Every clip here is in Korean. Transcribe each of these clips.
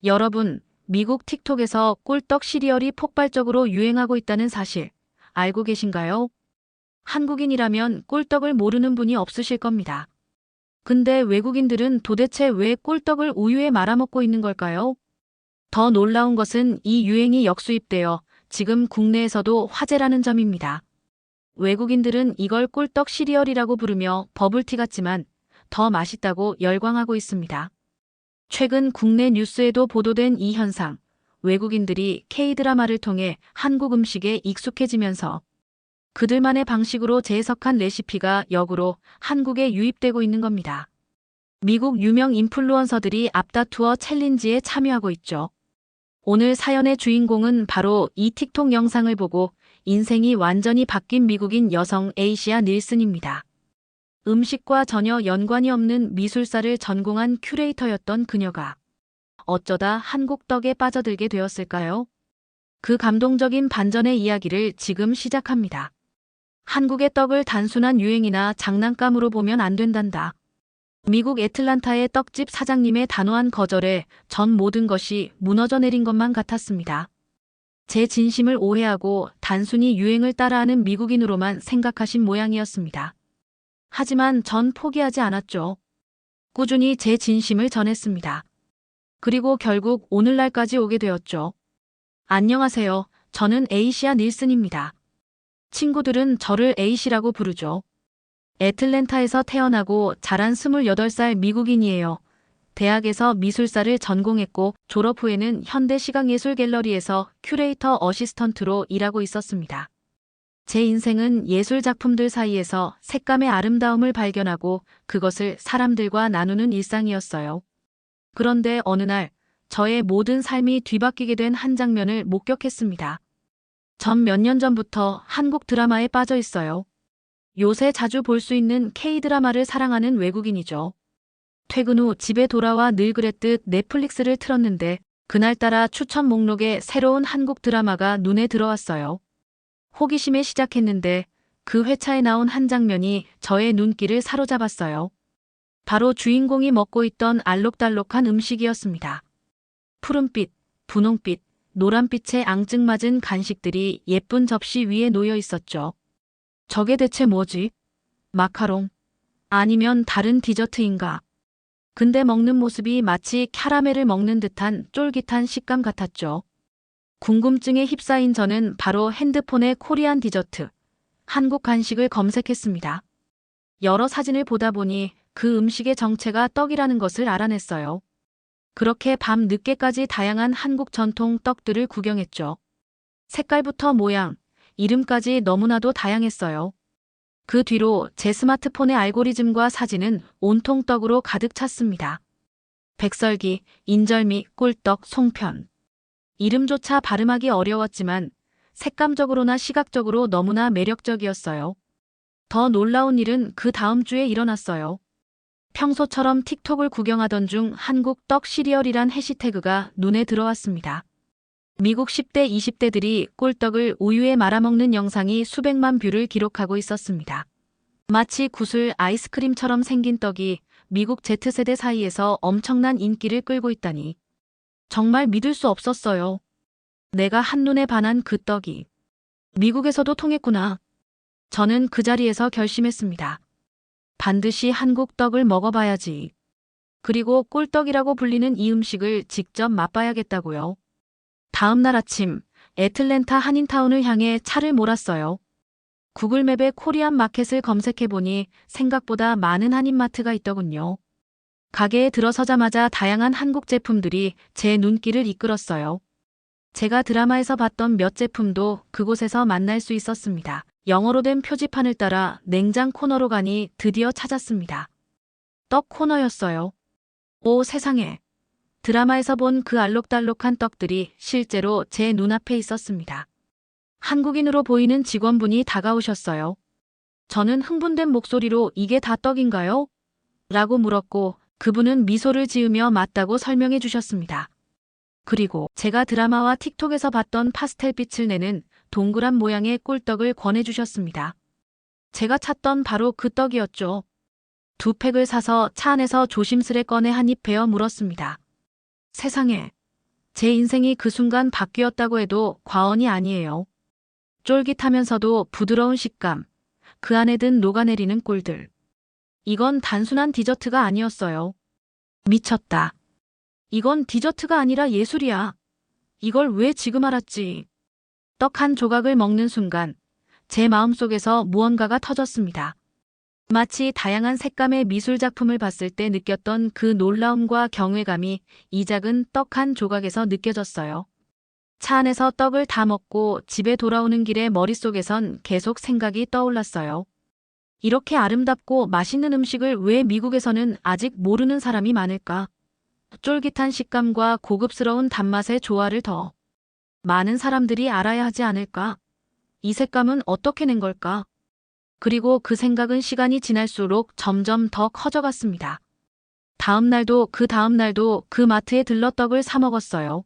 여러분, 미국 틱톡에서 꿀떡 시리얼이 폭발적으로 유행하고 있다는 사실 알고 계신가요? 한국인이라면 꿀떡을 모르는 분이 없으실 겁니다. 근데 외국인들은 도대체 왜 꿀떡을 우유에 말아먹고 있는 걸까요? 더 놀라운 것은 이 유행이 역수입되어 지금 국내에서도 화제라는 점입니다. 외국인들은 이걸 꿀떡 시리얼이라고 부르며 버블티 같지만 더 맛있다고 열광하고 있습니다. 최근 국내 뉴스에도 보도된 이 현상, 외국인들이 K-드라마를 통해 한국 음식에 익숙해지면서 그들만의 방식으로 재해석한 레시피가 역으로 한국에 유입되고 있는 겁니다. 미국 유명 인플루언서들이 앞다투어 챌린지에 참여하고 있죠. 오늘 사연의 주인공은 바로 이 틱톡 영상을 보고 인생이 완전히 바뀐 미국인 여성 에이시아 닐슨입니다. 음식과 전혀 연관이 없는 미술사를 전공한 큐레이터였던 그녀가 어쩌다 한국 떡에 빠져들게 되었을까요? 그 감동적인 반전의 이야기를 지금 시작합니다. 한국의 떡을 단순한 유행이나 장난감으로 보면 안 된단다. 미국 애틀란타의 떡집 사장님의 단호한 거절에 전 모든 것이 무너져 내린 것만 같았습니다. 제 진심을 오해하고 단순히 유행을 따라하는 미국인으로만 생각하신 모양이었습니다. 하지만 전 포기하지 않았죠. 꾸준히 제 진심을 전했습니다. 그리고 결국 오늘날까지 오게 되었죠. 안녕하세요. 저는 에이시아 닐슨입니다. 친구들은 저를 에이시라고 부르죠. 애틀랜타에서 태어나고 자란 28살 미국인이에요. 대학에서 미술사를 전공했고 졸업 후에는 현대시각예술갤러리에서 큐레이터 어시스턴트로 일하고 있었습니다. 제 인생은 예술 작품들 사이에서 색감의 아름다움을 발견하고 그것을 사람들과 나누는 일상이었어요. 그런데 어느 날 저의 모든 삶이 뒤바뀌게 된 한 장면을 목격했습니다. 전 몇 년 전부터 한국 드라마에 빠져 있어요. 요새 자주 볼 수 있는 K-드라마를 사랑하는 외국인이죠. 퇴근 후 집에 돌아와 늘 그랬듯 넷플릭스를 틀었는데 그날따라 추천 목록에 새로운 한국 드라마가 눈에 들어왔어요. 호기심에 시작했는데 그 회차에 나온 한 장면이 저의 눈길을 사로잡았어요. 바로 주인공이 먹고 있던 알록달록한 음식이었습니다. 푸른빛, 분홍빛, 노란빛의 앙증맞은 간식들이 예쁜 접시 위에 놓여 있었죠. 저게 대체 뭐지? 마카롱? 아니면 다른 디저트인가? 근데 먹는 모습이 마치 캐러멜을 먹는 듯한 쫄깃한 식감 같았죠. 궁금증에 휩싸인 저는 바로 핸드폰에 코리안 디저트, 한국 간식을 검색했습니다. 여러 사진을 보다 보니 그 음식의 정체가 떡이라는 것을 알아냈어요. 그렇게 밤 늦게까지 다양한 한국 전통 떡들을 구경했죠. 색깔부터 모양, 이름까지 너무나도 다양했어요. 그 뒤로 제 스마트폰의 알고리즘과 사진은 온통 떡으로 가득 찼습니다. 백설기, 인절미, 꿀떡, 송편. 이름조차 발음하기 어려웠지만 색감적으로나 시각적으로 너무나 매력적이었어요. 더 놀라운 일은 그 다음 주에 일어났어요. 평소처럼 틱톡을 구경하던 중 한국 떡 시리얼이란 해시태그가 눈에 들어왔습니다. 미국 10대, 20대들이 꿀떡을 우유에 말아먹는 영상이 수백만 뷰를 기록하고 있었습니다. 마치 구슬 아이스크림처럼 생긴 떡이 미국 Z세대 사이에서 엄청난 인기를 끌고 있다니. 정말 믿을 수 없었어요. 내가 한눈에 반한 그 떡이 미국에서도 통했구나. 저는 그 자리에서 결심했습니다. 반드시 한국 떡을 먹어봐야지. 그리고 꿀떡이라고 불리는 이 음식을 직접 맛봐야겠다고요. 다음 날 아침, 애틀랜타 한인타운을 향해 차를 몰았어요. 구글맵에 코리안 마켓을 검색해보니 생각보다 많은 한인마트가 있더군요. 가게에 들어서자마자 다양한 한국 제품들이 제 눈길을 이끌었어요. 제가 드라마에서 봤던 몇 제품도 그곳에서 만날 수 있었습니다. 영어로 된 표지판을 따라 냉장 코너로 가니 드디어 찾았습니다. 떡 코너였어요. 오 세상에. 드라마에서 본 그 알록달록한 떡들이 실제로 제 눈앞에 있었습니다. 한국인으로 보이는 직원분이 다가오셨어요. 저는 흥분된 목소리로 이게 다 떡인가요? 라고 물었고 그분은 미소를 지으며 맞다고 설명해 주셨습니다. 그리고 제가 드라마와 틱톡에서 봤던 파스텔빛을 내는 동그란 모양의 꿀떡을 권해주셨습니다. 제가 찾던 바로 그 떡이었죠. 2팩을 사서 차 안에서 조심스레 꺼내 한 입 베어 물었습니다. 세상에, 제 인생이 그 순간 바뀌었다고 해도 과언이 아니에요. 쫄깃하면서도 부드러운 식감, 그 안에 든 녹아내리는 꿀들. 이건 단순한 디저트가 아니었어요. 미쳤다. 이건 디저트가 아니라 예술이야. 이걸 왜 지금 알았지? 떡 한 조각을 먹는 순간 제 마음속에서 무언가가 터졌습니다. 마치 다양한 색감의 미술 작품을 봤을 때 느꼈던 그 놀라움과 경외감이 이 작은 떡 한 조각에서 느껴졌어요. 차 안에서 떡을 다 먹고 집에 돌아오는 길에 머릿속에선 계속 생각이 떠올랐어요. 이렇게 아름답고 맛있는 음식을 왜 미국에서는 아직 모르는 사람이 많을까? 쫄깃한 식감과 고급스러운 단맛의 조화를 더 많은 사람들이 알아야 하지 않을까? 이 색감은 어떻게 낸 걸까? 그리고 그 생각은 시간이 지날수록 점점 더 커져갔습니다. 다음 날도 그 마트에 들러 떡을 사 먹었어요.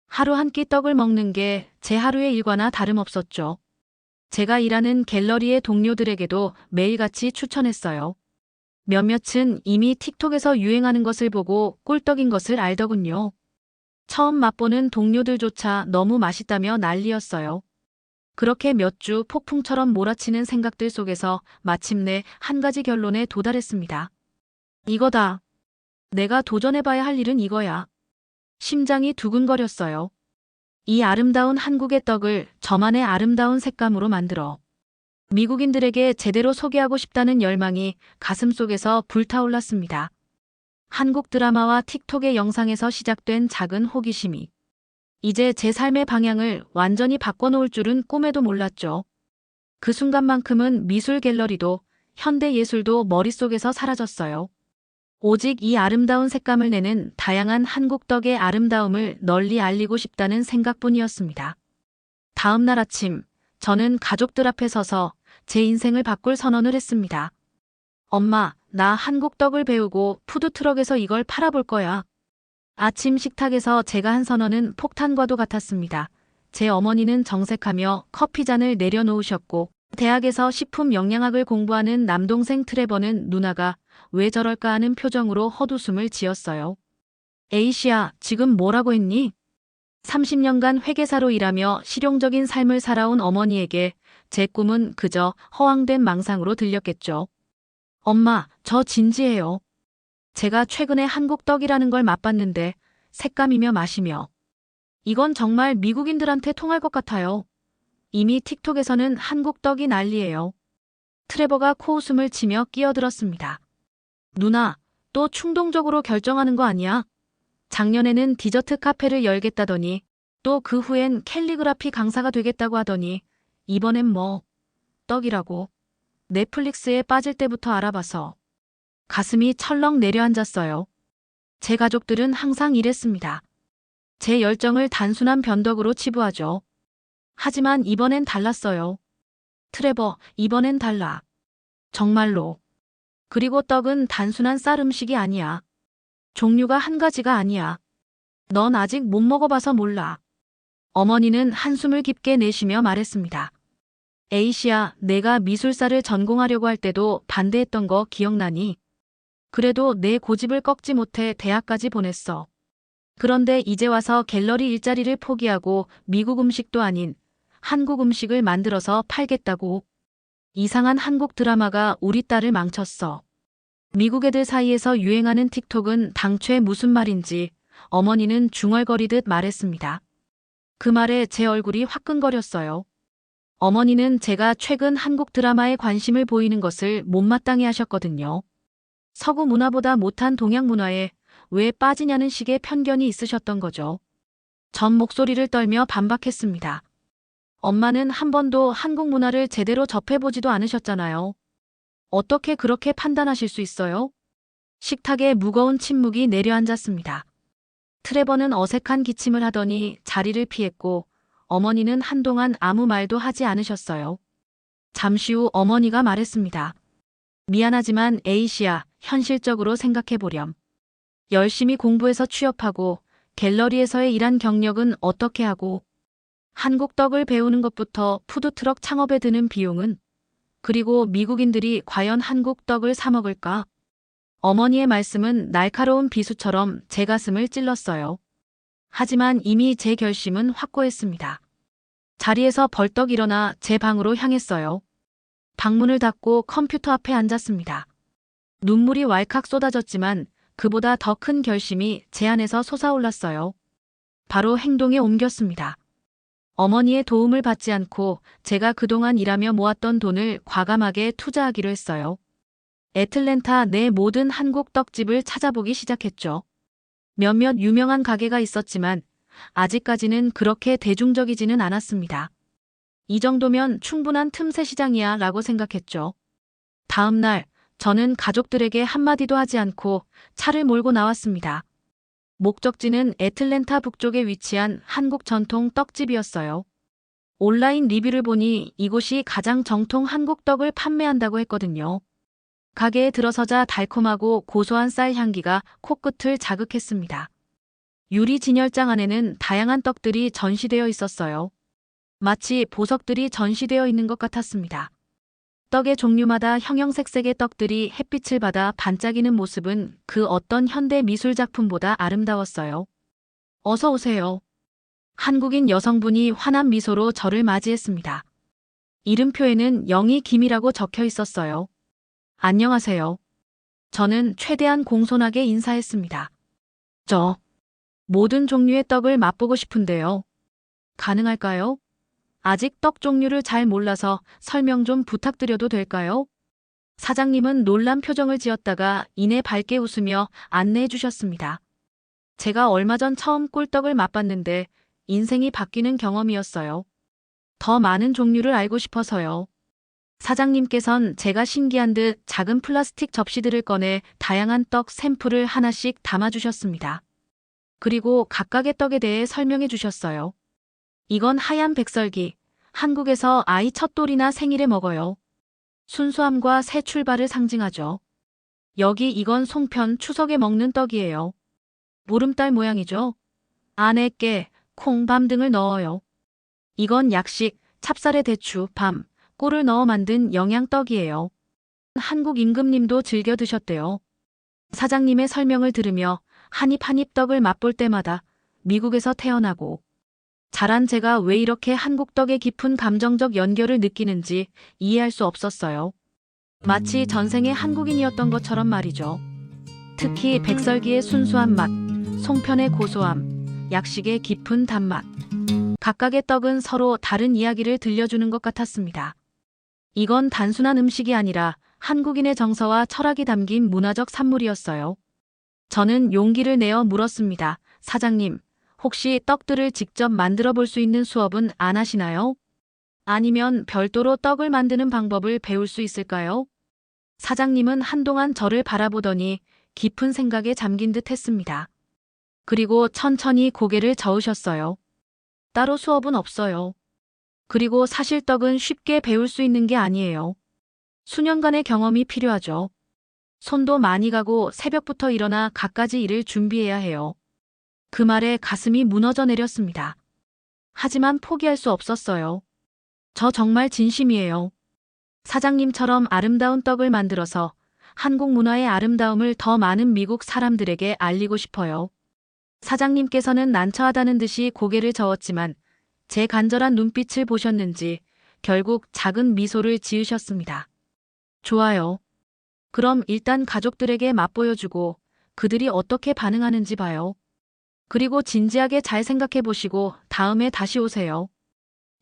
하루 한 끼 떡을 먹는 게 제 하루의 일과나 다름없었죠. 제가 일하는 갤러리의 동료들에게도 매일같이 추천했어요. 몇몇은 이미 틱톡에서 유행하는 것을 보고 꿀떡인 것을 알더군요. 처음 맛보는 동료들조차 너무 맛있다며 난리였어요. 그렇게 몇 주 폭풍처럼 몰아치는 생각들 속에서 마침내 한 가지 결론에 도달했습니다. 이거다. 내가 도전해봐야 할 일은 이거야. 심장이 두근거렸어요. 이 아름다운 한국의 떡을 저만의 아름다운 색감으로 만들어 미국인들에게 제대로 소개하고 싶다는 열망이 가슴속에서 불타올랐습니다. 한국 드라마와 틱톡의 영상에서 시작된 작은 호기심이 이제 제 삶의 방향을 완전히 바꿔놓을 줄은 꿈에도 몰랐죠. 그 순간만큼은 미술 갤러리도 현대 예술도 머릿속에서 사라졌어요. 오직 이 아름다운 색감을 내는 다양한 한국 떡의 아름다움을 널리 알리고 싶다는 생각뿐이었습니다. 다음 날 아침, 저는 가족들 앞에 서서 제 인생을 바꿀 선언을 했습니다. 엄마, 나 한국 떡을 배우고 푸드트럭에서 이걸 팔아볼 거야. 아침 식탁에서 제가 한 선언은 폭탄과도 같았습니다. 제 어머니는 정색하며 커피잔을 내려놓으셨고 대학에서 식품 영양학을 공부하는 남동생 트레버는 누나가 왜 저럴까 하는 표정으로 헛웃음을 지었어요. 에이시야, 지금 뭐라고 했니? 30년간 회계사로 일하며 실용적인 삶을 살아온 어머니에게 제 꿈은 그저 허황된 망상으로 들렸겠죠. 엄마, 저 진지해요. 제가 최근에 한국 떡이라는 걸 맛봤는데 색감이며 맛이며 이건 정말 미국인들한테 통할 것 같아요. 이미 틱톡에서는 한국 떡이 난리예요. 트레버가 코웃음을 치며 끼어들었습니다. 누나, 또 충동적으로 결정하는 거 아니야? 작년에는 디저트 카페를 열겠다더니 또 그 후엔 캘리그라피 강사가 되겠다고 하더니 이번엔 뭐 떡이라고. 넷플릭스에 빠질 때부터 알아봐서 가슴이 철렁 내려앉았어요. 제 가족들은 항상 이랬습니다. 제 열정을 단순한 변덕으로 치부하죠. 하지만 이번엔 달랐어요. 트레버, 이번엔 달라. 정말로. 그리고 떡은 단순한 쌀 음식이 아니야. 종류가 한 가지가 아니야. 넌 아직 못 먹어봐서 몰라. 어머니는 한숨을 깊게 내쉬며 말했습니다. 에이시야, 내가 미술사를 전공하려고 할 때도 반대했던 거 기억나니? 그래도 내 고집을 꺾지 못해 대학까지 보냈어. 그런데 이제 와서 갤러리 일자리를 포기하고 미국 음식도 아닌 한국 음식을 만들어서 팔겠다고. 이상한 한국 드라마가 우리 딸을 망쳤어. 미국 애들 사이에서 유행하는 틱톡은 당최 무슨 말인지 어머니는 중얼거리듯 말했습니다. 그 말에 제 얼굴이 화끈거렸어요. 어머니는 제가 최근 한국 드라마에 관심을 보이는 것을 못마땅해 하셨거든요. 서구 문화보다 못한 동양 문화에 왜 빠지냐는 식의 편견이 있으셨던 거죠. 전 목소리를 떨며 반박했습니다. 엄마는 한 번도 한국 문화를 제대로 접해보지도 않으셨잖아요. 어떻게 그렇게 판단하실 수 있어요? 식탁에 무거운 침묵이 내려앉았습니다. 트레버는 어색한 기침을 하더니 자리를 피했고 어머니는 한동안 아무 말도 하지 않으셨어요. 잠시 후 어머니가 말했습니다. 미안하지만 에이시야, 현실적으로 생각해보렴. 열심히 공부해서 취업하고 갤러리에서의 일한 경력은 어떻게 하고 한국 떡을 배우는 것부터 푸드트럭 창업에 드는 비용은 그리고 미국인들이 과연 한국 떡을 사 먹을까? 어머니의 말씀은 날카로운 비수처럼 제 가슴을 찔렀어요. 하지만 이미 제 결심은 확고했습니다. 자리에서 벌떡 일어나 제 방으로 향했어요. 방문을 닫고 컴퓨터 앞에 앉았습니다. 눈물이 왈칵 쏟아졌지만 그보다 더 큰 결심이 제 안에서 솟아올랐어요. 바로 행동에 옮겼습니다. 어머니의 도움을 받지 않고 제가 그동안 일하며 모았던 돈을 과감하게 투자하기로 했어요. 애틀랜타 내 모든 한국 떡집을 찾아보기 시작했죠. 몇몇 유명한 가게가 있었지만 아직까지는 그렇게 대중적이지는 않았습니다. 이 정도면 충분한 틈새 시장이야 라고 생각했죠. 다음 날 저는 가족들에게 한마디도 하지 않고 차를 몰고 나왔습니다. 목적지는 애틀랜타 북쪽에 위치한 한국 전통 떡집이었어요. 온라인 리뷰를 보니 이곳이 가장 정통 한국 떡을 판매한다고 했거든요. 가게에 들어서자 달콤하고 고소한 쌀 향기가 코끝을 자극했습니다. 유리 진열장 안에는 다양한 떡들이 전시되어 있었어요. 마치 보석들이 전시되어 있는 것 같았습니다. 떡의 종류마다 형형색색의 떡들이 햇빛을 받아 반짝이는 모습은 그 어떤 현대 미술 작품보다 아름다웠어요. 어서 오세요. 한국인 여성분이 환한 미소로 저를 맞이했습니다. 이름표에는 영희 김이라고 적혀 있었어요. 안녕하세요. 저는 최대한 공손하게 인사했습니다. 저 모든 종류의 떡을 맛보고 싶은데요. 가능할까요? 아직 떡 종류를 잘 몰라서 설명 좀 부탁드려도 될까요? 사장님은 놀란 표정을 지었다가 이내 밝게 웃으며 안내해 주셨습니다. 제가 얼마 전 처음 꿀떡을 맛봤는데 인생이 바뀌는 경험이었어요. 더 많은 종류를 알고 싶어서요. 사장님께선 제가 신기한 듯 작은 플라스틱 접시들을 꺼내 다양한 떡 샘플을 하나씩 담아주셨습니다. 그리고 각각의 떡에 대해 설명해 주셨어요. 이건 하얀 백설기. 한국에서 아이 첫돌이나 생일에 먹어요. 순수함과 새 출발을 상징하죠. 여기 이건 송편 추석에 먹는 떡이에요. 보름달 모양이죠. 안에 깨, 콩, 밤 등을 넣어요. 이건 약식, 찹쌀에 대추, 밤, 꿀을 넣어 만든 영양떡이에요. 한국 임금님도 즐겨 드셨대요. 사장님의 설명을 들으며 한 입 한 입 떡을 맛볼 때마다 미국에서 태어나고 자란 제가 왜 이렇게 한국 떡에 깊은 감정적 연결을 느끼는지 이해할 수 없었어요. 마치 전생의 한국인이었던 것처럼 말이죠. 특히 백설기의 순수한 맛, 송편의 고소함, 약식의 깊은 단맛. 각각의 떡은 서로 다른 이야기를 들려주는 것 같았습니다. 이건 단순한 음식이 아니라 한국인의 정서와 철학이 담긴 문화적 산물이었어요. 저는 용기를 내어 물었습니다. 사장님, 혹시 떡들을 직접 만들어 볼 수 있는 수업은 안 하시나요? 아니면 별도로 떡을 만드는 방법을 배울 수 있을까요? 사장님은 한동안 저를 바라보더니 깊은 생각에 잠긴 듯 했습니다. 그리고 천천히 고개를 저으셨어요. 따로 수업은 없어요. 그리고 사실 떡은 쉽게 배울 수 있는 게 아니에요. 수년간의 경험이 필요하죠. 손도 많이 가고 새벽부터 일어나 갖가지 일을 준비해야 해요. 그 말에 가슴이 무너져 내렸습니다. 하지만 포기할 수 없었어요. 저 정말 진심이에요. 사장님처럼 아름다운 떡을 만들어서 한국 문화의 아름다움을 더 많은 미국 사람들에게 알리고 싶어요. 사장님께서는 난처하다는 듯이 고개를 저었지만 제 간절한 눈빛을 보셨는지 결국 작은 미소를 지으셨습니다. 좋아요. 그럼 일단 가족들에게 맛보여주고 그들이 어떻게 반응하는지 봐요. 그리고 진지하게 잘 생각해 보시고 다음에 다시 오세요.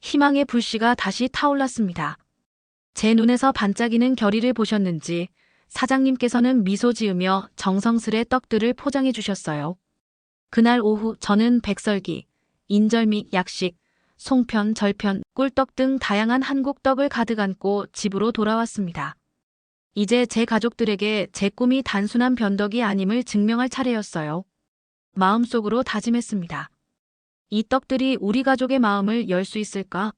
희망의 불씨가 다시 타올랐습니다. 제 눈에서 반짝이는 결의를 보셨는지 사장님께서는 미소 지으며 정성스레 떡들을 포장해 주셨어요. 그날 오후 저는 백설기, 인절미, 약식, 송편, 절편, 꿀떡 등 다양한 한국 떡을 가득 안고 집으로 돌아왔습니다. 이제 제 가족들에게 제 꿈이 단순한 변덕이 아님을 증명할 차례였어요. 마음속으로 다짐했습니다. 이 떡들이 우리 가족의 마음을 열 수 있을까?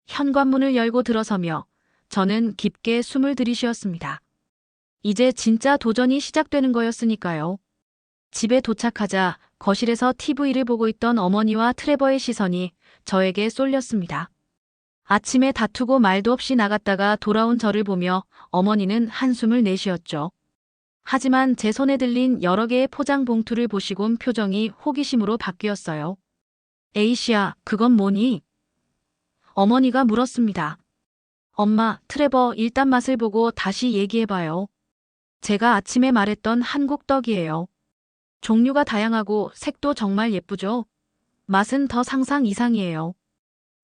현관문을 열고 들어서며 저는 깊게 숨을 들이쉬었습니다. 이제 진짜 도전이 시작되는 거였으니까요. 집에 도착하자 거실에서 TV를 보고 있던 어머니와 트레버의 시선이 저에게 쏠렸습니다. 아침에 다투고 말도 없이 나갔다가 돌아온 저를 보며 어머니는 한숨을 내쉬었죠. 하지만 제 손에 들린 여러 개의 포장 봉투를 보시곤 표정이 호기심으로 바뀌었어요. 에이시야, 그건 뭐니? 어머니가 물었습니다. 엄마, 트레버, 일단 맛을 보고 다시 얘기해봐요. 제가 아침에 말했던 한국 떡이에요. 종류가 다양하고 색도 정말 예쁘죠? 맛은 더 상상 이상이에요.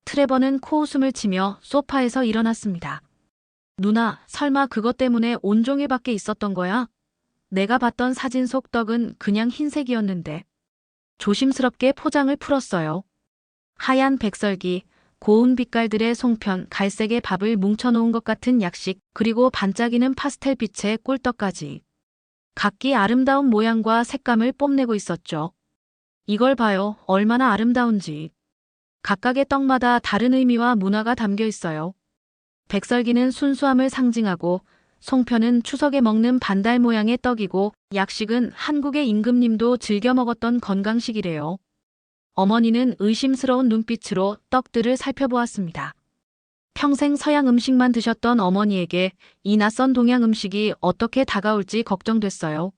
트레버는 코웃음을 치며 소파에서 일어났습니다. 누나, 설마 그것 때문에 온종일 밖에 있었던 거야? 내가 봤던 사진 속 떡은 그냥 흰색이었는데. 조심스럽게 포장을 풀었어요. 하얀 백설기, 고운 빛깔들의 송편, 갈색의 밥을 뭉쳐놓은 것 같은 약식, 그리고 반짝이는 파스텔빛의 꿀떡까지. 각기 아름다운 모양과 색감을 뽐내고 있었죠. 이걸 봐요. 얼마나 아름다운지. 각각의 떡마다 다른 의미와 문화가 담겨 있어요. 백설기는 순수함을 상징하고, 송편은 추석에 먹는 반달 모양의 떡이고, 약식은 한국의 임금님도 즐겨 먹었던 건강식이래요. 어머니는 의심스러운 눈빛으로 떡들을 살펴보았습니다. 평생 서양 음식만 드셨던 어머니에게 이 낯선 동양 음식이 어떻게 다가올지 걱정됐어요.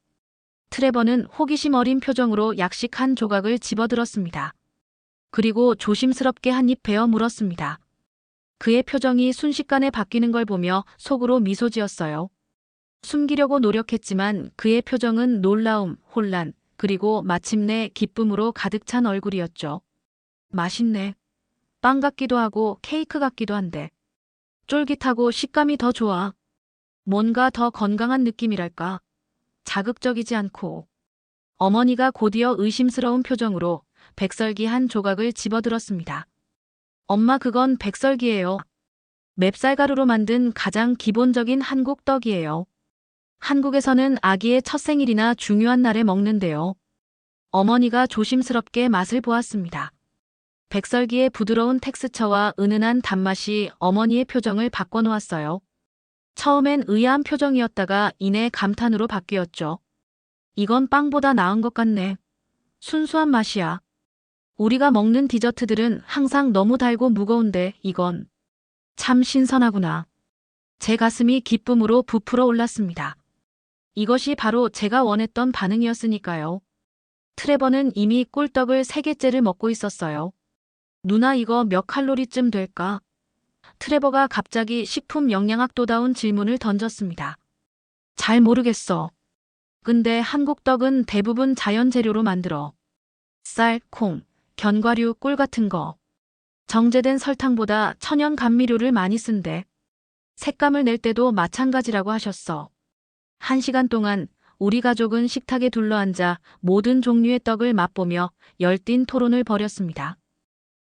트레버는 호기심 어린 표정으로 약식 한 조각을 집어들었습니다. 그리고 조심스럽게 한 입 베어 물었습니다. 그의 표정이 순식간에 바뀌는 걸 보며 속으로 미소 지었어요. 숨기려고 노력했지만 그의 표정은 놀라움, 혼란, 그리고 마침내 기쁨으로 가득 찬 얼굴이었죠. 맛있네. 빵 같기도 하고 케이크 같기도 한데. 쫄깃하고 식감이 더 좋아. 뭔가 더 건강한 느낌이랄까. 자극적이지 않고. 어머니가 곧이어 의심스러운 표정으로 백설기 한 조각을 집어들었습니다. 엄마, 그건 백설기예요. 맵쌀가루로 만든 가장 기본적인 한국 떡이에요. 한국에서는 아기의 첫 생일이나 중요한 날에 먹는데요. 어머니가 조심스럽게 맛을 보았습니다. 백설기의 부드러운 텍스처와 은은한 단맛이 어머니의 표정을 바꿔놓았어요. 처음엔 의아한 표정이었다가 이내 감탄으로 바뀌었죠. 이건 빵보다 나은 것 같네. 순수한 맛이야. 우리가 먹는 디저트들은 항상 너무 달고 무거운데 이건 참 신선하구나. 제 가슴이 기쁨으로 부풀어 올랐습니다. 이것이 바로 제가 원했던 반응이었으니까요. 트레버는 이미 꿀떡을 3개째를 먹고 있었어요. 누나, 이거 몇 칼로리쯤 될까? 트레버가 갑자기 식품 영양학도다운 질문을 던졌습니다. 잘 모르겠어. 근데 한국 떡은 대부분 자연 재료로 만들어. 쌀, 콩, 견과류, 꿀 같은 거. 정제된 설탕보다 천연 감미료를 많이 쓴대. 색감을 낼 때도 마찬가지라고 하셨어. 1시간 동안 우리 가족은 식탁에 둘러앉아 모든 종류의 떡을 맛보며 열띤 토론을 벌였습니다.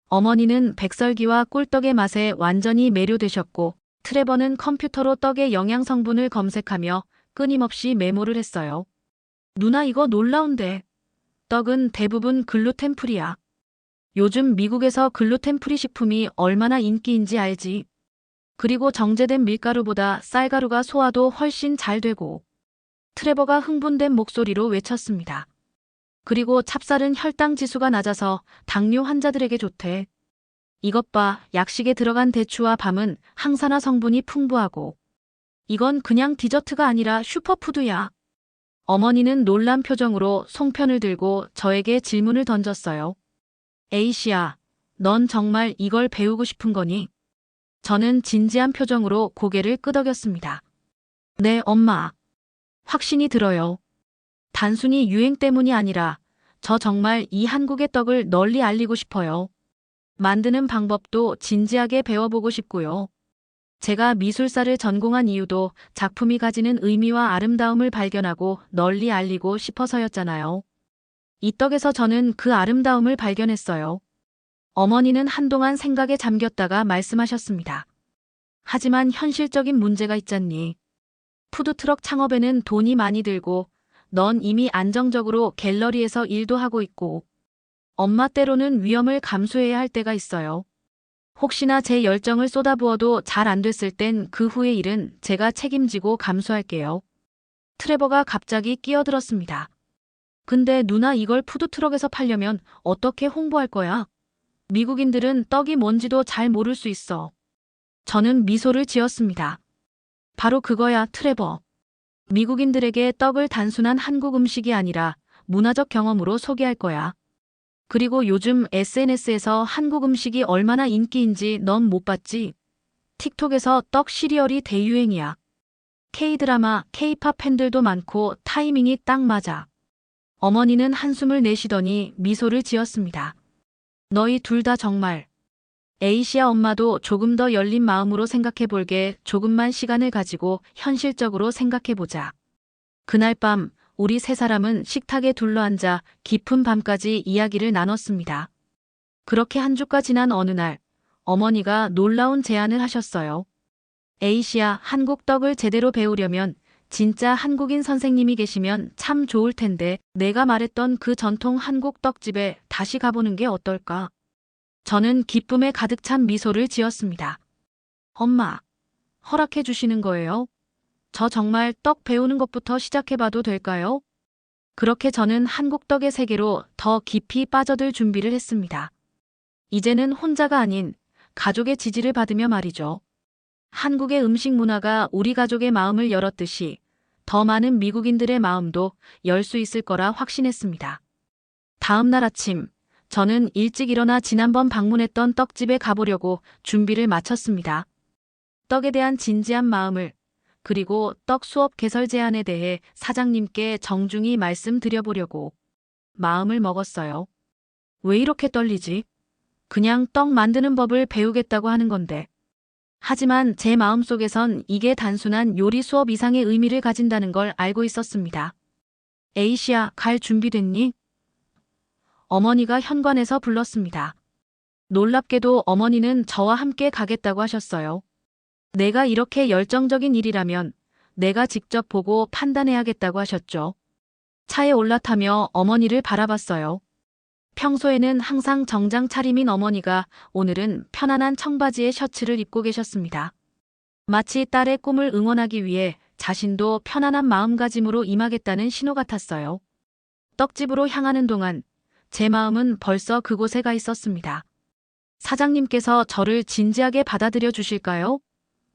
어머니는 백설기와 꿀떡의 맛에 완전히 매료되셨고, 트레버는 컴퓨터로 떡의 영양 성분을 검색하며 끊임없이 메모를 했어요. 누나, 이거 놀라운데. 떡은 대부분 글루텐 프리야. 요즘 미국에서 글루텐 프리 식품이 얼마나 인기인지 알지? 그리고 정제된 밀가루보다 쌀가루가 소화도 훨씬 잘 되고. 트레버가 흥분된 목소리로 외쳤습니다. 그리고 찹쌀은 혈당 지수가 낮아서 당뇨 환자들에게 좋대. 이것 봐, 약식에 들어간 대추와 밤은 항산화 성분이 풍부하고. 이건 그냥 디저트가 아니라 슈퍼푸드야. 어머니는 놀란 표정으로 송편을 들고 저에게 질문을 던졌어요. 에이시야, 넌 정말 이걸 배우고 싶은 거니? 저는 진지한 표정으로 고개를 끄덕였습니다. 네, 엄마. 확신이 들어요. 단순히 유행 때문이 아니라 저 정말 이 한국의 떡을 널리 알리고 싶어요. 만드는 방법도 진지하게 배워보고 싶고요. 제가 미술사를 전공한 이유도 작품이 가지는 의미와 아름다움을 발견하고 널리 알리고 싶어서였잖아요. 이 떡에서 저는 그 아름다움을 발견했어요. 어머니는 한동안 생각에 잠겼다가 말씀하셨습니다. 하지만 현실적인 문제가 있잖니. 푸드트럭 창업에는 돈이 많이 들고 넌 이미 안정적으로 갤러리에서 일도 하고 있고 엄마 때로는 위험을 감수해야 할 때가 있어요. 혹시나 제 열정을 쏟아부어도 잘 안 됐을 땐 그 후의 일은 제가 책임지고 감수할게요. 트레버가 갑자기 끼어들었습니다. 근데 누나, 이걸 푸드트럭에서 팔려면 어떻게 홍보할 거야? 미국인들은 떡이 뭔지도 잘 모를 수 있어. 저는 미소를 지었습니다. 바로 그거야, 트레버. 미국인들에게 떡을 단순한 한국 음식이 아니라 문화적 경험으로 소개할 거야. 그리고 요즘 SNS에서 한국 음식이 얼마나 인기인지 넌 못 봤지? 틱톡에서 떡 시리얼이 대유행이야. K드라마, K팝 팬들도 많고 타이밍이 딱 맞아. 어머니는 한숨을 내쉬더니 미소를 지었습니다. 너희 둘 다 정말. 에이시아 엄마도 조금 더 열린 마음으로 생각해 볼게. 조금만 시간을 가지고 현실적으로 생각해 보자. 그날 밤 우리 세 사람은 식탁에 둘러앉아 깊은 밤까지 이야기를 나눴습니다. 그렇게 한 주가 지난 어느 날 어머니가 놀라운 제안을 하셨어요. 에이시아, 한국 떡을 제대로 배우려면 진짜 한국인 선생님이 계시면 참 좋을 텐데 내가 말했던 그 전통 한국 떡집에 다시 가보는 게 어떨까? 저는 기쁨에 가득 찬 미소를 지었습니다. 엄마, 허락해 주시는 거예요? 저 정말 떡 배우는 것부터 시작해봐도 될까요? 그렇게 저는 한국 떡의 세계로 더 깊이 빠져들 준비를 했습니다. 이제는 혼자가 아닌 가족의 지지를 받으며 말이죠. 한국의 음식 문화가 우리 가족의 마음을 열었듯이 더 많은 미국인들의 마음도 열 수 있을 거라 확신했습니다. 다음 날 아침, 저는 일찍 일어나 지난번 방문했던 떡집에 가보려고 준비를 마쳤습니다. 떡에 대한 진지한 마음을, 그리고 떡 수업 개설 제안에 대해 사장님께 정중히 말씀드려보려고 마음을 먹었어요. 왜 이렇게 떨리지? 그냥 떡 만드는 법을 배우겠다고 하는 건데. 하지만 제 마음속에선 이게 단순한 요리 수업 이상의 의미를 가진다는 걸 알고 있었습니다. 에이시아, 갈 준비됐니? 어머니가 현관에서 불렀습니다. 놀랍게도 어머니는 저와 함께 가겠다고 하셨어요. 내가 이렇게 열정적인 일이라면 내가 직접 보고 판단해야겠다고 하셨죠. 차에 올라타며 어머니를 바라봤어요. 평소에는 항상 정장 차림인 어머니가 오늘은 편안한 청바지에 셔츠를 입고 계셨습니다. 마치 딸의 꿈을 응원하기 위해 자신도 편안한 마음가짐으로 임하겠다는 신호 같았어요. 떡집으로 향하는 동안 제 마음은 벌써 그곳에 가 있었습니다. 사장님께서 저를 진지하게 받아들여 주실까요?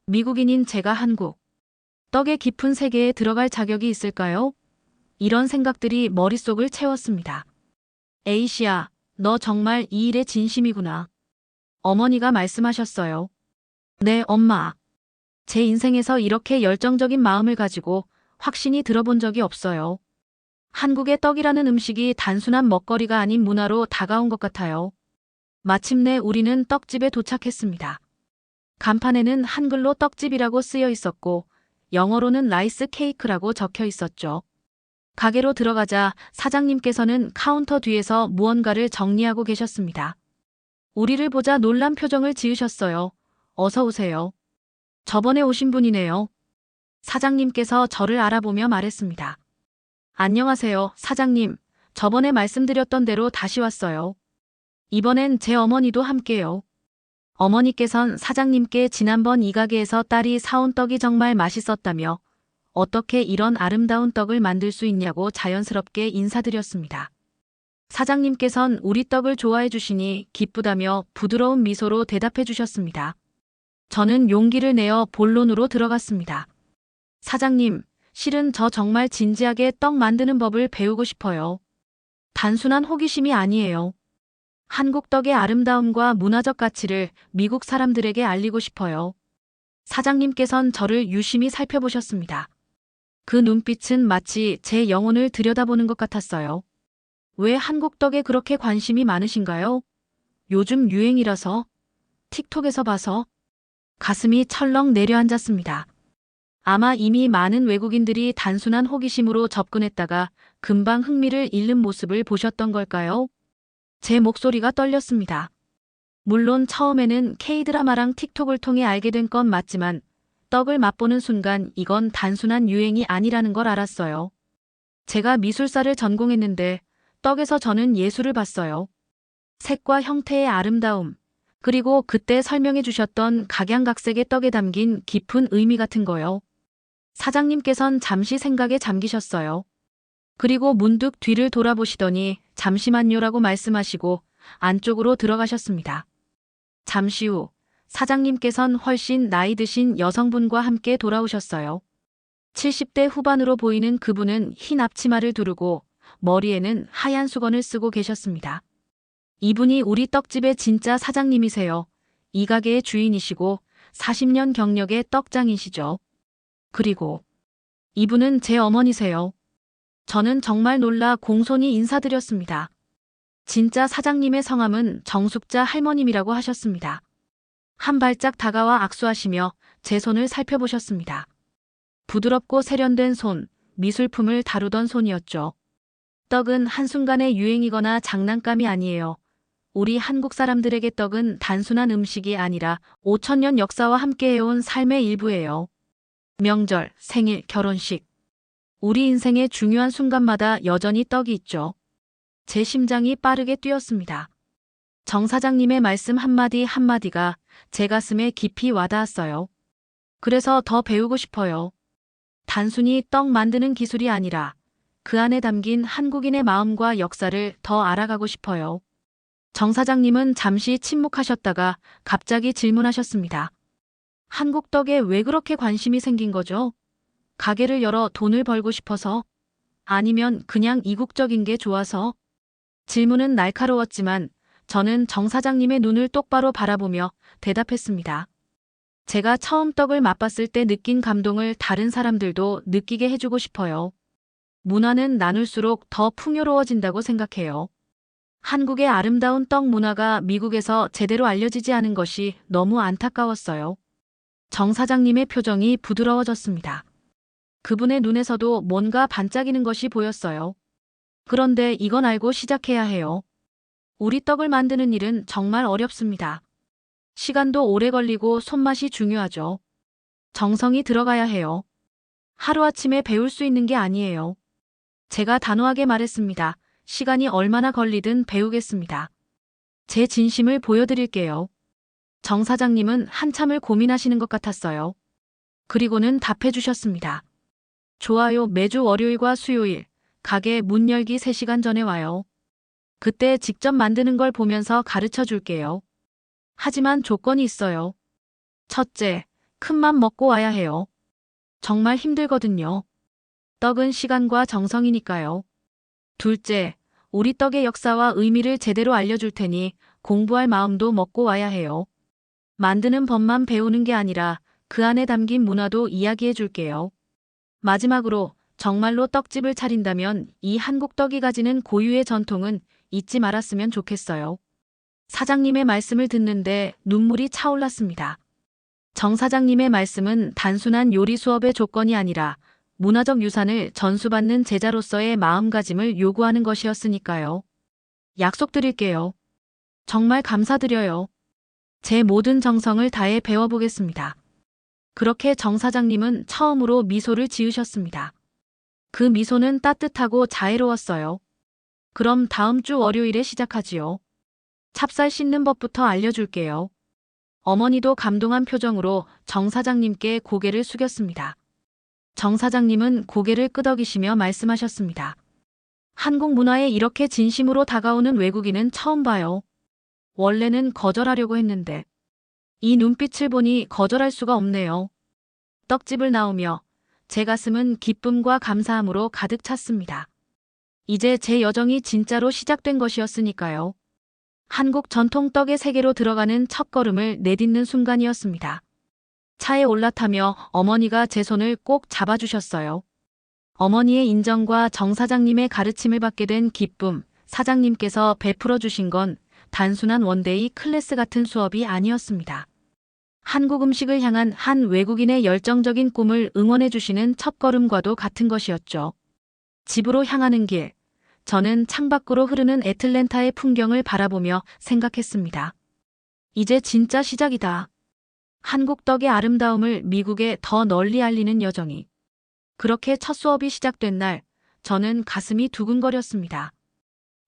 미국인인 제가 한국 떡의 깊은 세계에 들어갈 자격이 있을까요? 이런 생각들이 머릿속을 채웠습니다. 에이시아, 너 정말 이 일에 진심이구나. 어머니가 말씀하셨어요. 네, 엄마. 제 인생에서 이렇게 열정적인 마음을 가지고 확신이 들어본 적이 없어요. 한국의 떡이라는 음식이 단순한 먹거리가 아닌 문화로 다가온 것 같아요. 마침내 우리는 떡집에 도착했습니다. 간판에는 한글로 떡집이라고 쓰여 있었고 영어로는 라이스 케이크라고 적혀 있었죠. 가게로 들어가자 사장님께서는 카운터 뒤에서 무언가를 정리하고 계셨습니다. 우리를 보자 놀란 표정을 지으셨어요. 어서 오세요. 저번에 오신 분이네요. 사장님께서 저를 알아보며 말했습니다. 안녕하세요, 사장님. 저번에 말씀드렸던 대로 다시 왔어요. 이번엔 제 어머니도 함께요. 어머니께선 사장님께 지난번 이 가게에서 딸이 사온 떡이 정말 맛있었다며 어떻게 이런 아름다운 떡을 만들 수 있냐고 자연스럽게 인사드렸습니다. 사장님께선 우리 떡을 좋아해 주시니 기쁘다며 부드러운 미소로 대답해 주셨습니다. 저는 용기를 내어 본론으로 들어갔습니다. 사장님, 실은 저 정말 진지하게 떡 만드는 법을 배우고 싶어요. 단순한 호기심이 아니에요. 한국 떡의 아름다움과 문화적 가치를 미국 사람들에게 알리고 싶어요. 사장님께선 저를 유심히 살펴보셨습니다. 그 눈빛은 마치 제 영혼을 들여다보는 것 같았어요. 왜 한국 떡에 그렇게 관심이 많으신가요? 요즘 유행이라서? 틱톡에서 봐서? 가슴이 철렁 내려앉았습니다. 아마 이미 많은 외국인들이 단순한 호기심으로 접근했다가 금방 흥미를 잃는 모습을 보셨던 걸까요? 제 목소리가 떨렸습니다. 물론 처음에는 K드라마랑 틱톡을 통해 알게 된 건 맞지만 떡을 맛보는 순간 이건 단순한 유행이 아니라는 걸 알았어요. 제가 미술사를 전공했는데 떡에서 저는 예술을 봤어요. 색과 형태의 아름다움, 그리고 그때 설명해 주셨던 각양각색의 떡에 담긴 깊은 의미 같은 거요. 사장님께선 잠시 생각에 잠기셨어요. 그리고 문득 뒤를 돌아보시더니 잠시만요라고 말씀하시고 안쪽으로 들어가셨습니다. 잠시 후 사장님께선 훨씬 나이 드신 여성분과 함께 돌아오셨어요. 70대 후반으로 보이는 그분은 흰 앞치마를 두르고 머리에는 하얀 수건을 쓰고 계셨습니다. 이분이 우리 떡집의 진짜 사장님이세요. 이 가게의 주인이시고 40년 경력의 떡장이시죠. 그리고 이분은 제 어머니세요. 저는 정말 놀라 공손히 인사드렸습니다. 진짜 사장님의 성함은 정숙자 할머님이라고 하셨습니다. 한 발짝 다가와 악수하시며 제 손을 살펴보셨습니다. 부드럽고 세련된 손, 미술품을 다루던 손이었죠. 떡은 한순간의 유행이거나 장난감이 아니에요. 우리 한국 사람들에게 떡은 단순한 음식이 아니라 5천년 역사와 함께해온 삶의 일부예요. 명절, 생일, 결혼식. 우리 인생의 중요한 순간마다 여전히 떡이 있죠. 제 심장이 빠르게 뛰었습니다. 정 사장님의 말씀 한마디 한마디가 제 가슴에 깊이 와닿았어요. 그래서 더 배우고 싶어요. 단순히 떡 만드는 기술이 아니라 그 안에 담긴 한국인의 마음과 역사를 더 알아가고 싶어요. 정 사장님은 잠시 침묵하셨다가 갑자기 질문하셨습니다. 한국 떡에 왜 그렇게 관심이 생긴 거죠? 가게를 열어 돈을 벌고 싶어서? 아니면 그냥 이국적인 게 좋아서? 질문은 날카로웠지만 저는 정 사장님의 눈을 똑바로 바라보며 대답했습니다. 제가 처음 떡을 맛봤을 때 느낀 감동을 다른 사람들도 느끼게 해주고 싶어요. 문화는 나눌수록 더 풍요로워진다고 생각해요. 한국의 아름다운 떡 문화가 미국에서 제대로 알려지지 않은 것이 너무 안타까웠어요. 정 사장님의 표정이 부드러워졌습니다. 그분의 눈에서도 뭔가 반짝이는 것이 보였어요. 그런데 이건 알고 시작해야 해요. 우리 떡을 만드는 일은 정말 어렵습니다. 시간도 오래 걸리고 손맛이 중요하죠. 정성이 들어가야 해요. 하루아침에 배울 수 있는 게 아니에요. 제가 단호하게 말했습니다. 시간이 얼마나 걸리든 배우겠습니다. 제 진심을 보여드릴게요. 정 사장님은 한참을 고민하시는 것 같았어요. 그리고는 답해 주셨습니다. 좋아요. 매주 월요일과 수요일, 가게 문 열기 3시간 전에 와요. 그때 직접 만드는 걸 보면서 가르쳐 줄게요. 하지만 조건이 있어요. 첫째, 큰맘 먹고 와야 해요. 정말 힘들거든요. 떡은 시간과 정성이니까요. 둘째, 우리 떡의 역사와 의미를 제대로 알려줄 테니 공부할 마음도 먹고 와야 해요. 만드는 법만 배우는 게 아니라 그 안에 담긴 문화도 이야기해 줄게요. 마지막으로 정말로 떡집을 차린다면 이 한국 떡이 가지는 고유의 전통은 잊지 말았으면 좋겠어요. 사장님의 말씀을 듣는데 눈물이 차올랐습니다. 정 사장님의 말씀은 단순한 요리 수업의 조건이 아니라 문화적 유산을 전수받는 제자로서의 마음가짐을 요구하는 것이었으니까요. 약속드릴게요. 정말 감사드려요. 제 모든 정성을 다해 배워보겠습니다. 그렇게 정 사장님은 처음으로 미소를 지으셨습니다. 그 미소는 따뜻하고 자애로웠어요. 그럼 다음 주 월요일에 시작하지요. 찹쌀 씻는 법부터 알려줄게요. 어머니도 감동한 표정으로 정 사장님께 고개를 숙였습니다. 정 사장님은 고개를 끄덕이시며 말씀하셨습니다. 한국 문화에 이렇게 진심으로 다가오는 외국인은 처음 봐요. 원래는 거절하려고 했는데 이 눈빛을 보니 거절할 수가 없네요. 떡집을 나오며 제 가슴은 기쁨과 감사함으로 가득 찼습니다. 이제 제 여정이 진짜로 시작된 것이었으니까요. 한국 전통 떡의 세계로 들어가는 첫걸음을 내딛는 순간이었습니다. 차에 올라타며 어머니가 제 손을 꼭 잡아주셨어요. 어머니의 인정과 정 사장님의 가르침을 받게 된 기쁨, 사장님께서 베풀어 주신 건 단순한 원데이 클래스 같은 수업이 아니었습니다. 한국 음식을 향한 한 외국인의 열정적인 꿈을 응원해 주시는 첫걸음과도 같은 것이었죠. 집으로 향하는 길, 저는 창밖으로 흐르는 애틀랜타의 풍경을 바라보며 생각했습니다. 이제 진짜 시작이다. 한국 떡의 아름다움을 미국에 더 널리 알리는 여정이. 그렇게 첫 수업이 시작된 날, 저는 가슴이 두근거렸습니다.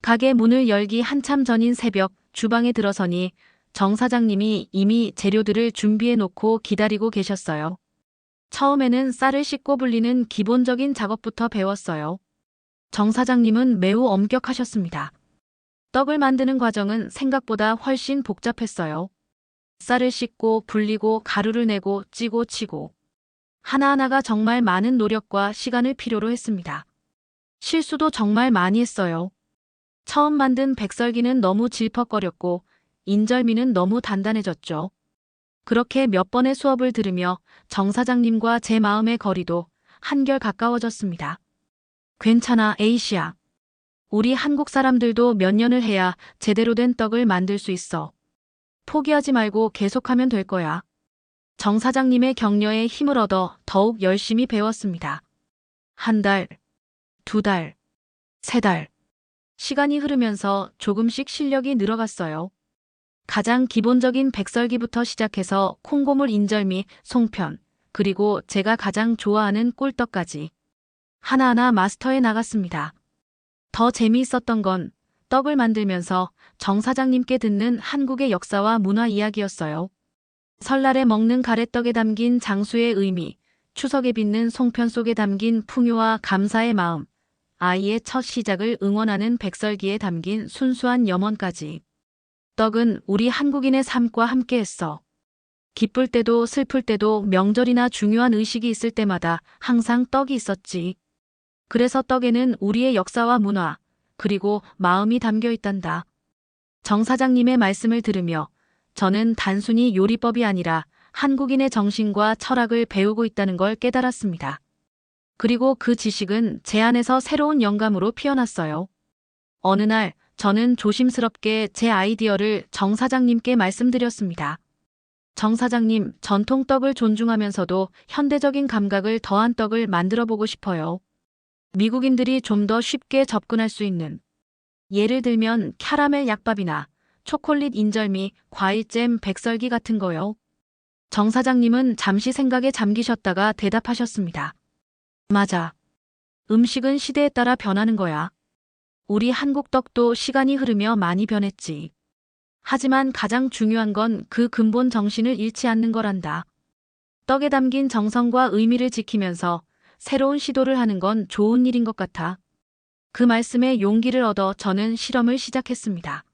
가게 문을 열기 한참 전인 새벽, 주방에 들어서니 정 사장님이 이미 재료들을 준비해 놓고 기다리고 계셨어요. 처음에는 쌀을 씻고 불리는 기본적인 작업부터 배웠어요. 정 사장님은 매우 엄격하셨습니다. 떡을 만드는 과정은 생각보다 훨씬 복잡했어요. 쌀을 씻고 불리고 가루를 내고 찌고 치고. 하나하나가 정말 많은 노력과 시간을 필요로 했습니다. 실수도 정말 많이 했어요. 처음 만든 백설기는 너무 질퍽거렸고 인절미는 너무 단단해졌죠. 그렇게 몇 번의 수업을 들으며 정 사장님과 제 마음의 거리도 한결 가까워졌습니다. 괜찮아, 에이시야. 우리 한국 사람들도 몇 년을 해야 제대로 된 떡을 만들 수 있어. 포기하지 말고 계속하면 될 거야. 정 사장님의 격려에 힘을 얻어 더욱 열심히 배웠습니다. 한 달, 두 달, 세 달. 시간이 흐르면서 조금씩 실력이 늘어갔어요. 가장 기본적인 백설기부터 시작해서 콩고물 인절미, 송편, 그리고 제가 가장 좋아하는 꿀떡까지 하나하나 마스터해 나갔습니다. 더 재미있었던 건 떡을 만들면서 정 사장님께 듣는 한국의 역사와 문화 이야기였어요. 설날에 먹는 가래떡에 담긴 장수의 의미, 추석에 빚는 송편 속에 담긴 풍요와 감사의 마음, 아이의 첫 시작을 응원하는 백설기에 담긴 순수한 염원까지. 떡은 우리 한국인의 삶과 함께했어. 기쁠 때도 슬플 때도 명절이나 중요한 의식이 있을 때마다 항상 떡이 있었지. 그래서 떡에는 우리의 역사와 문화, 그리고 마음이 담겨 있단다. 정 사장님의 말씀을 들으며 저는 단순히 요리법이 아니라 한국인의 정신과 철학을 배우고 있다는 걸 깨달았습니다. 그리고 그 지식은 제 안에서 새로운 영감으로 피어났어요. 어느 날 저는 조심스럽게 제 아이디어를 정 사장님께 말씀드렸습니다. 정 사장님, 전통 떡을 존중하면서도 현대적인 감각을 더한 떡을 만들어 보고 싶어요. 미국인들이 좀 더 쉽게 접근할 수 있는. 예를 들면 캐러멜 약밥이나 초콜릿 인절미, 과일잼, 백설기 같은 거요. 정 사장님은 잠시 생각에 잠기셨다가 대답하셨습니다. 맞아. 음식은 시대에 따라 변하는 거야. 우리 한국 떡도 시간이 흐르며 많이 변했지. 하지만 가장 중요한 건 그 근본 정신을 잃지 않는 거란다. 떡에 담긴 정성과 의미를 지키면서 새로운 시도를 하는 건 좋은 일인 것 같아. 그 말씀에 용기를 얻어 저는 실험을 시작했습니다.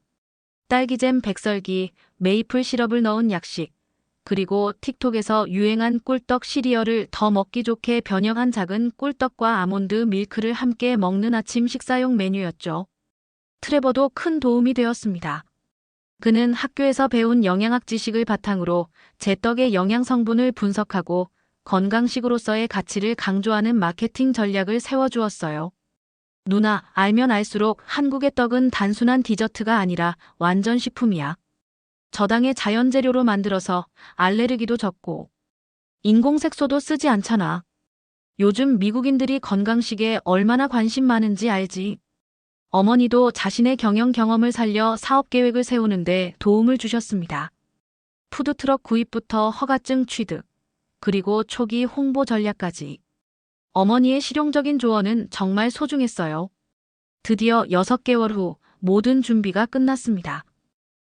딸기잼 백설기, 메이플 시럽을 넣은 약식, 그리고 틱톡에서 유행한 꿀떡 시리얼을 더 먹기 좋게 변형한 작은 꿀떡과 아몬드 밀크를 함께 먹는 아침 식사용 메뉴였죠. 트레버도 큰 도움이 되었습니다. 그는 학교에서 배운 영양학 지식을 바탕으로 제 떡의 영양 성분을 분석하고 건강식으로서의 가치를 강조하는 마케팅 전략을 세워주었어요. 누나, 알면 알수록 한국의 떡은 단순한 디저트가 아니라 완전 식품이야. 저당의 자연재료로 만들어서 알레르기도 적고 인공색소도 쓰지 않잖아. 요즘 미국인들이 건강식에 얼마나 관심 많은지 알지? 어머니도 자신의 경영 경험을 살려 사업 계획을 세우는데 도움을 주셨습니다. 푸드트럭 구입부터 허가증 취득, 그리고 초기 홍보 전략까지. 어머니의 실용적인 조언은 정말 소중했어요. 드디어 6개월 후 모든 준비가 끝났습니다.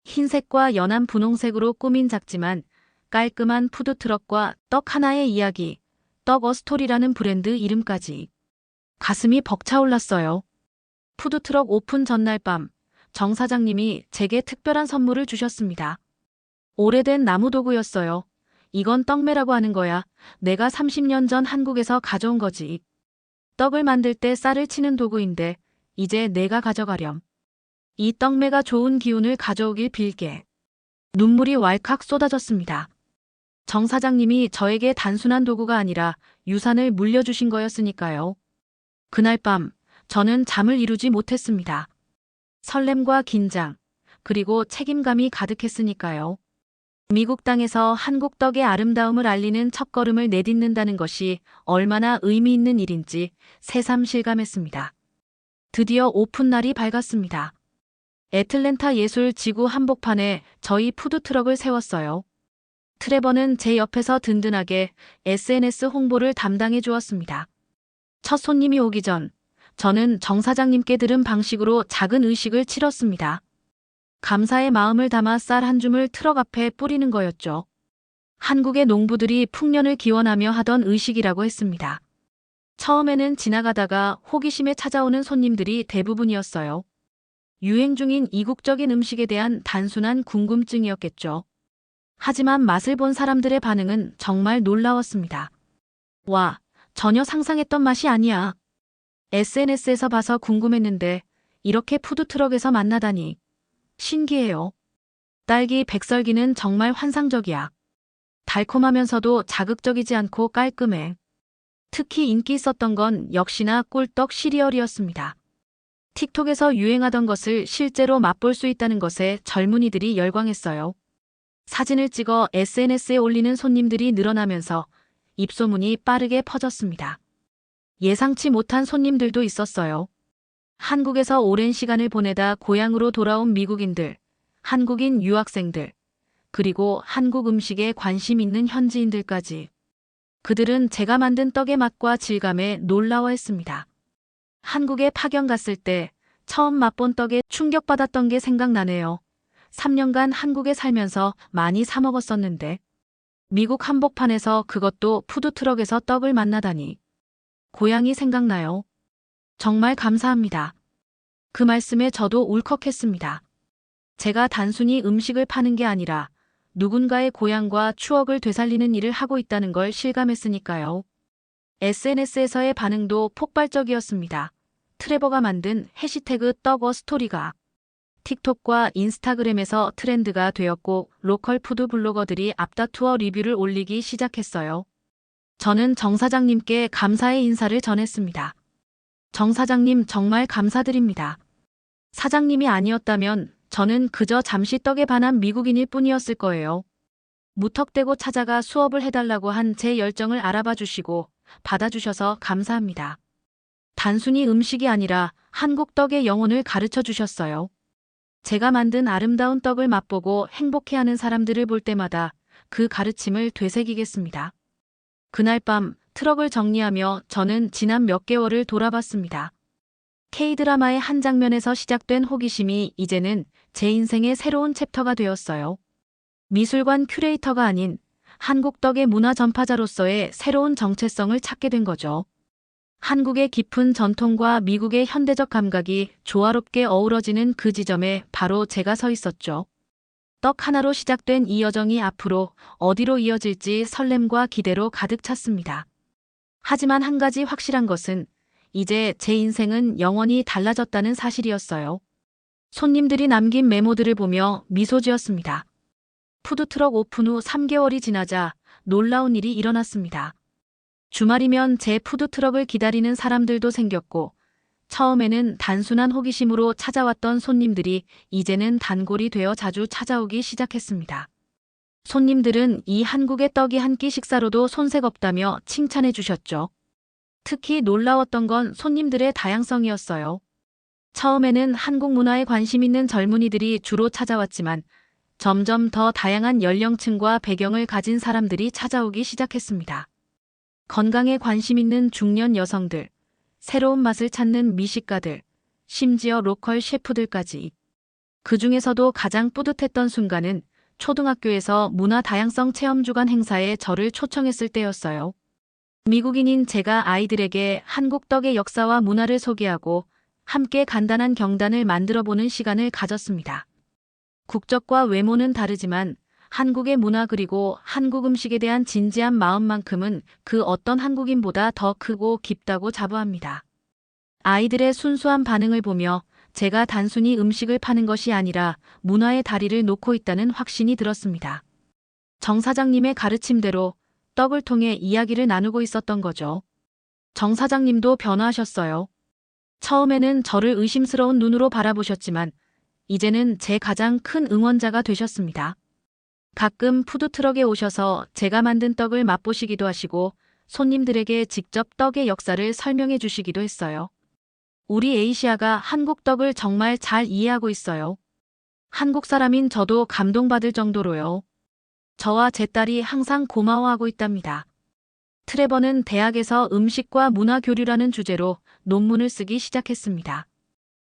흰색과 연한 분홍색으로 꾸민 작지만 깔끔한 푸드트럭과 떡 하나의 이야기, 떡어스토리라는 브랜드 이름까지. 가슴이 벅차올랐어요. 푸드트럭 오픈 전날 밤, 정 사장님이 제게 특별한 선물을 주셨습니다. 오래된 나무 도구였어요. 이건 떡매라고 하는 거야. 내가 30년 전 한국에서 가져온 거지. 떡을 만들 때 쌀을 치는 도구인데 이제 내가 가져가렴. 이 떡매가 좋은 기운을 가져오길 빌게. 눈물이 왈칵 쏟아졌습니다. 정 사장님이 저에게 단순한 도구가 아니라 유산을 물려주신 거였으니까요. 그날 밤 저는 잠을 이루지 못했습니다. 설렘과 긴장, 그리고 책임감이 가득했으니까요. 미국 땅에서 한국 떡의 아름다움을 알리는 첫걸음을 내딛는다는 것이 얼마나 의미 있는 일인지 새삼 실감했습니다. 드디어 오픈날이 밝았습니다. 애틀랜타 예술지구 한복판에 저희 푸드트럭을 세웠어요. 트레버는 제 옆에서 든든하게 SNS 홍보를 담당해 주었습니다. 첫 손님이 오기 전 저는 정 사장님께 들은 방식으로 작은 의식을 치렀습니다. 감사의 마음을 담아 쌀 한 줌을 트럭 앞에 뿌리는 거였죠. 한국의 농부들이 풍년을 기원하며 하던 의식이라고 했습니다. 처음에는 지나가다가 호기심에 찾아오는 손님들이 대부분이었어요. 유행 중인 이국적인 음식에 대한 단순한 궁금증이었겠죠. 하지만 맛을 본 사람들의 반응은 정말 놀라웠습니다. 와, 전혀 상상했던 맛이 아니야. SNS에서 봐서 궁금했는데 이렇게 푸드트럭에서 만나다니. 신기해요. 딸기 백설기는 정말 환상적이야. 달콤하면서도 자극적이지 않고 깔끔해. 특히 인기 있었던 건 역시나 꿀떡 시리얼이었습니다. 틱톡에서 유행하던 것을 실제로 맛볼 수 있다는 것에 젊은이들이 열광했어요. 사진을 찍어 SNS에 올리는 손님들이 늘어나면서 입소문이 빠르게 퍼졌습니다. 예상치 못한 손님들도 있었어요. 한국에서 오랜 시간을 보내다 고향으로 돌아온 미국인들, 한국인 유학생들, 그리고 한국 음식에 관심 있는 현지인들까지. 그들은 제가 만든 떡의 맛과 질감에 놀라워했습니다. 한국에 파견 갔을 때 처음 맛본 떡에 충격받았던 게 생각나네요. 3년간 한국에 살면서 많이 사 먹었었는데 미국 한복판에서 그것도 푸드트럭에서 떡을 만나다니. 고향이 생각나요. 정말 감사합니다. 그 말씀에 저도 울컥했습니다. 제가 단순히 음식을 파는 게 아니라 누군가의 고향과 추억을 되살리는 일을 하고 있다는 걸 실감했으니까요. SNS에서의 반응도 폭발적이었습니다. 트레버가 만든 해시태그 떡어 스토리가 틱톡과 인스타그램에서 트렌드가 되었고 로컬 푸드 블로거들이 앞다투어 리뷰를 올리기 시작했어요. 저는 정 사장님께 감사의 인사를 전했습니다. 정 사장님 정말 감사드립니다. 사장님이 아니었다면 저는 그저 잠시 떡에 반한 미국인일 뿐이었을 거예요. 무턱대고 찾아가 수업을 해달라고 한 제 열정을 알아봐 주시고 받아주셔서 감사합니다. 단순히 음식이 아니라 한국 떡의 영혼을 가르쳐 주셨어요. 제가 만든 아름다운 떡을 맛보고 행복해하는 사람들을 볼 때마다 그 가르침을 되새기겠습니다. 그날 밤 트럭을 정리하며 저는 지난 몇 개월을 돌아봤습니다. K드라마의 한 장면에서 시작된 호기심이 이제는 제 인생의 새로운 챕터가 되었어요. 미술관 큐레이터가 아닌 한국 떡의 문화 전파자로서의 새로운 정체성을 찾게 된 거죠. 한국의 깊은 전통과 미국의 현대적 감각이 조화롭게 어우러지는 그 지점에 바로 제가 서 있었죠. 떡 하나로 시작된 이 여정이 앞으로 어디로 이어질지 설렘과 기대로 가득 찼습니다. 하지만 한 가지 확실한 것은 이제 제 인생은 영원히 달라졌다는 사실이었어요. 손님들이 남긴 메모들을 보며 미소 지었습니다. 푸드트럭 오픈 후 3개월이 지나자 놀라운 일이 일어났습니다. 주말이면 제 푸드트럭을 기다리는 사람들도 생겼고 처음에는 단순한 호기심으로 찾아왔던 손님들이 이제는 단골이 되어 자주 찾아오기 시작했습니다. 손님들은 이 한국의 떡이 한 끼 식사로도 손색 없다며 칭찬해 주셨죠. 특히 놀라웠던 건 손님들의 다양성이었어요. 처음에는 한국 문화에 관심 있는 젊은이들이 주로 찾아왔지만 점점 더 다양한 연령층과 배경을 가진 사람들이 찾아오기 시작했습니다. 건강에 관심 있는 중년 여성들, 새로운 맛을 찾는 미식가들, 심지어 로컬 셰프들까지. 그 중에서도 가장 뿌듯했던 순간은 초등학교에서 문화 다양성 체험 주간 행사에 저를 초청했을 때였어요. 미국인인 제가 아이들에게 한국 떡의 역사와 문화를 소개하고 함께 간단한 경단을 만들어보는 시간을 가졌습니다. 국적과 외모는 다르지만 한국의 문화 그리고 한국 음식에 대한 진지한 마음만큼은 그 어떤 한국인보다 더 크고 깊다고 자부합니다. 아이들의 순수한 반응을 보며 제가 단순히 음식을 파는 것이 아니라 문화의 다리를 놓고 있다는 확신이 들었습니다. 정 사장님의 가르침대로 떡을 통해 이야기를 나누고 있었던 거죠. 정 사장님도 변화하셨어요. 처음에는 저를 의심스러운 눈으로 바라보셨지만 이제는 제 가장 큰 응원자가 되셨습니다. 가끔 푸드트럭에 오셔서 제가 만든 떡을 맛보시기도 하시고 손님들에게 직접 떡의 역사를 설명해 주시기도 했어요. 우리 에이시아가 한국 떡을 정말 잘 이해하고 있어요. 한국 사람인 저도 감동받을 정도로요. 저와 제 딸이 항상 고마워하고 있답니다. 트레버는 대학에서 음식과 문화 교류라는 주제로 논문을 쓰기 시작했습니다.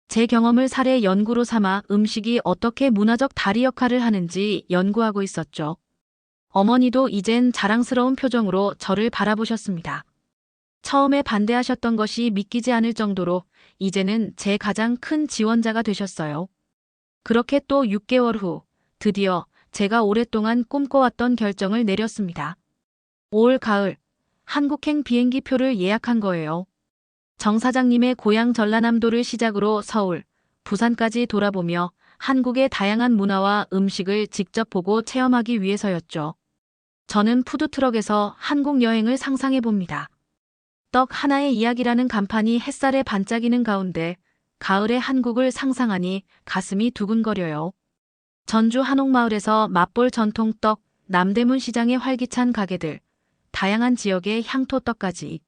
제 경험을 사례 연구로 삼아 음식이 어떻게 문화적 다리 역할을 하는지 연구하고 있었죠. 어머니도 이젠 자랑스러운 표정으로 저를 바라보셨습니다. 처음에 반대하셨던 것이 믿기지 않을 정도로 이제는 제 가장 큰 지원자가 되셨어요. 그렇게 또 6개월 후 드디어 제가 오랫동안 꿈꿔왔던 결정을 내렸습니다. 올 가을 한국행 비행기 표를 예약한 거예요. 정 사장님의 고향 전라남도를 시작으로 서울, 부산까지 돌아보며 한국의 다양한 문화와 음식을 직접 보고 체험하기 위해서였죠. 저는 푸드트럭에서 한국 여행을 상상해 봅니다. 떡 하나의 이야기라는 간판이 햇살에 반짝이는 가운데 가을의 한국을 상상하니 가슴이 두근거려요. 전주 한옥마을에서 맛볼 전통떡, 남대문 시장의 활기찬 가게들, 다양한 지역의 향토떡까지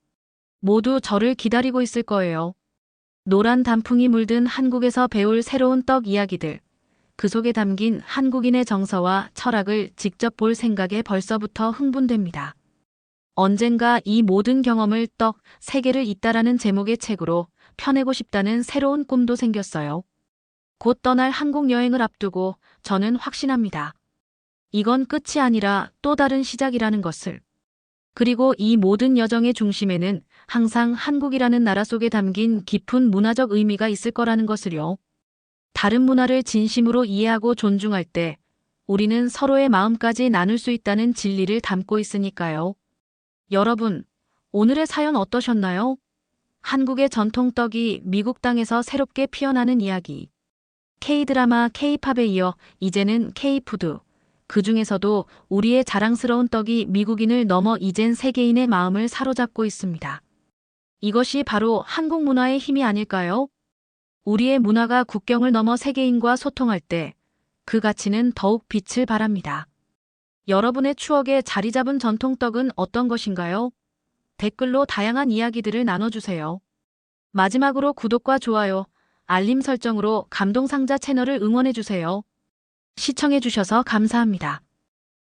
모두 저를 기다리고 있을 거예요. 노란 단풍이 물든 한국에서 배울 새로운 떡 이야기들, 그 속에 담긴 한국인의 정서와 철학을 직접 볼 생각에 벌써부터 흥분됩니다. 언젠가 이 모든 경험을 떡 세계를 잇다라는 제목의 책으로 펴내고 싶다는 새로운 꿈도 생겼어요. 곧 떠날 한국 여행을 앞두고 저는 확신합니다. 이건 끝이 아니라 또 다른 시작이라는 것을. 그리고 이 모든 여정의 중심에는 항상 한국이라는 나라 속에 담긴 깊은 문화적 의미가 있을 거라는 것을요. 다른 문화를 진심으로 이해하고 존중할 때 우리는 서로의 마음까지 나눌 수 있다는 진리를 담고 있으니까요. 여러분, 오늘의 사연 어떠셨나요? 한국의 전통떡이 미국 땅에서 새롭게 피어나는 이야기. K-드라마, K-팝에 이어 이제는 K-푸드. 그 중에서도 우리의 자랑스러운 떡이 미국인을 넘어 이젠 세계인의 마음을 사로잡고 있습니다. 이것이 바로 한국 문화의 힘이 아닐까요? 우리의 문화가 국경을 넘어 세계인과 소통할 때 그 가치는 더욱 빛을 발합니다. 여러분의 추억에 자리 잡은 전통떡은 어떤 것인가요? 댓글로 다양한 이야기들을 나눠주세요. 마지막으로 구독과 좋아요, 알림 설정으로 감동상자 채널을 응원해주세요. 시청해주셔서 감사합니다.